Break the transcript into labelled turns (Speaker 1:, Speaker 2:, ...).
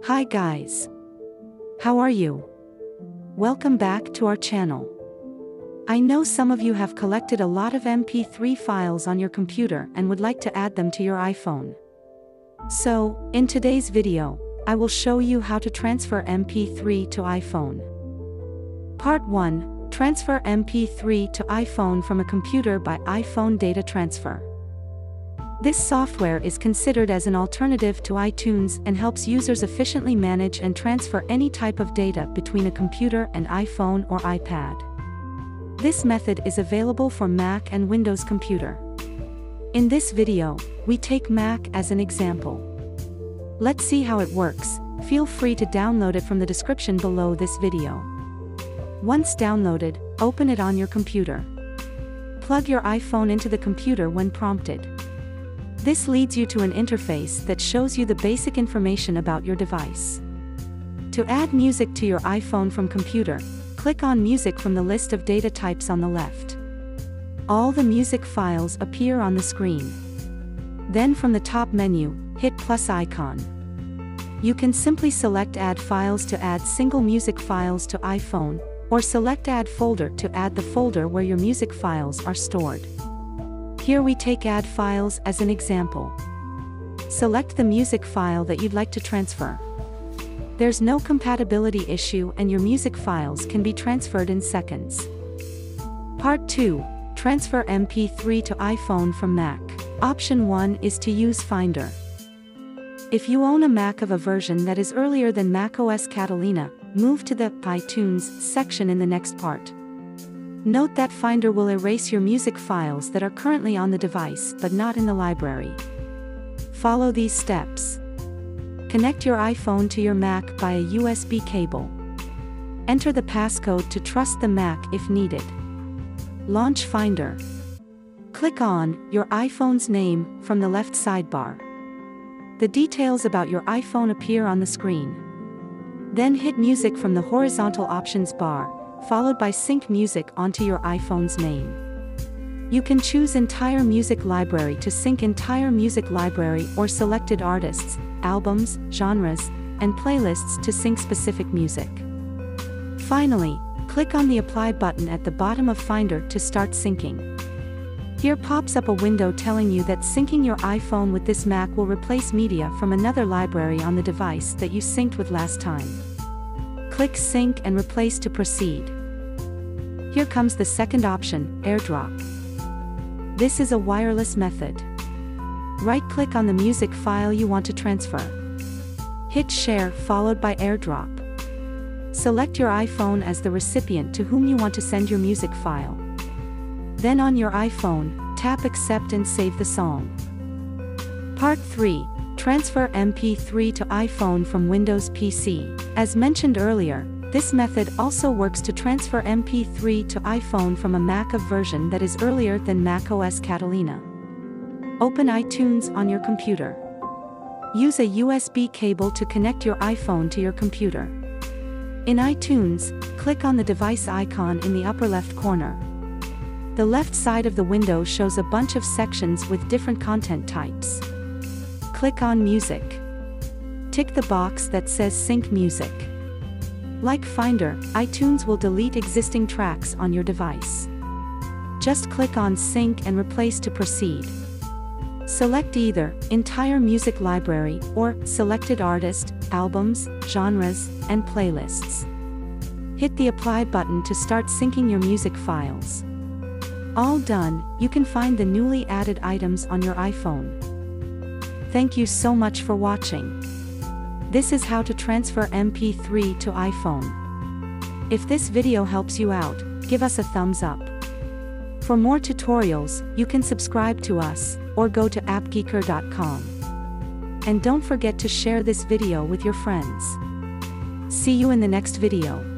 Speaker 1: Hi guys. How are you? Welcome back to our channel. I know some of you have collected a lot of MP3 files on your computer and would like to add them to your iPhone. So, in today's video, I will show you how to transfer MP3 to iPhone. Part 1. Transfer MP3 to iPhone from a computer by iPhone Data Transfer. This software is considered as an alternative to iTunes and helps users efficiently manage and transfer any type of data between a computer and iPhone or iPad. This method is available for Mac and Windows computer. In this video, we take Mac as an example. Let's see how it works. Feel free to download it from the description below this video. Once downloaded, open it on your computer. Plug your iPhone into the computer when prompted. This leads you to an interface that shows you the basic information about your device. To add music to your iPhone from computer, click on Music from the list of data types on the left. All the music files appear on the screen. Then from the top menu, hit plus icon. You can simply select Add Files to add single music files to iPhone, or select Add Folder to add the folder where your music files are stored. Here we take Add Files as an example. Select the music file that you'd like to transfer. There's no compatibility issue and your music files can be transferred in seconds. Part 2. Transfer MP3 to iPhone from Mac. Option 1 is to use Finder. If you own a Mac of a version that is earlier than macOS Catalina, move to the iTunes section in the next part. Note that Finder will erase your music files that are currently on the device but not in the library. Follow these steps. Connect your iPhone to your Mac by a USB cable. Enter the passcode to trust the Mac if needed. Launch Finder. Click on your iPhone's name from the left sidebar. The details about your iPhone appear on the screen. Then hit Music from the horizontal options bar, followed by Sync Music onto your iPhone's name. You can choose Entire Music Library to sync entire music library or selected artists, albums, genres, and playlists to sync specific music. Finally, click on the Apply button at the bottom of Finder to start syncing. Here pops up a window telling you that syncing your iPhone with this Mac will replace media from another library on the device that you synced with last time. Click Sync and Replace to proceed. Here comes the second option, Airdrop. This is a wireless method. Right-click on the music file you want to transfer. Hit Share followed by Airdrop. Select your iPhone as the recipient to whom you want to send your music file. Then on your iPhone, tap Accept and save the song. Part 3. Transfer MP3 to iPhone from Windows PC. As mentioned earlier, this method also works to transfer MP3 to iPhone from a Mac of version that is earlier than macOS Catalina. Open iTunes on your computer. Use a USB cable to connect your iPhone to your computer. In iTunes, click on the device icon in the upper left corner. The left side of the window shows a bunch of sections with different content types. Click on Music. Tick the box that says Sync Music. Like Finder, iTunes will delete existing tracks on your device. Just click on Sync and Replace to proceed. Select either Entire Music Library or Selected Artist, Albums, Genres, and Playlists. Hit the Apply button to start syncing your music files. All done, you can find the newly added items on your iPhone. Thank you so much for watching. This is how to transfer MP3 to iPhone. If this video helps you out, give us a thumbs up. For more tutorials, you can subscribe to us, or go to appgeeker.com. And don't forget to share this video with your friends. See you in the next video.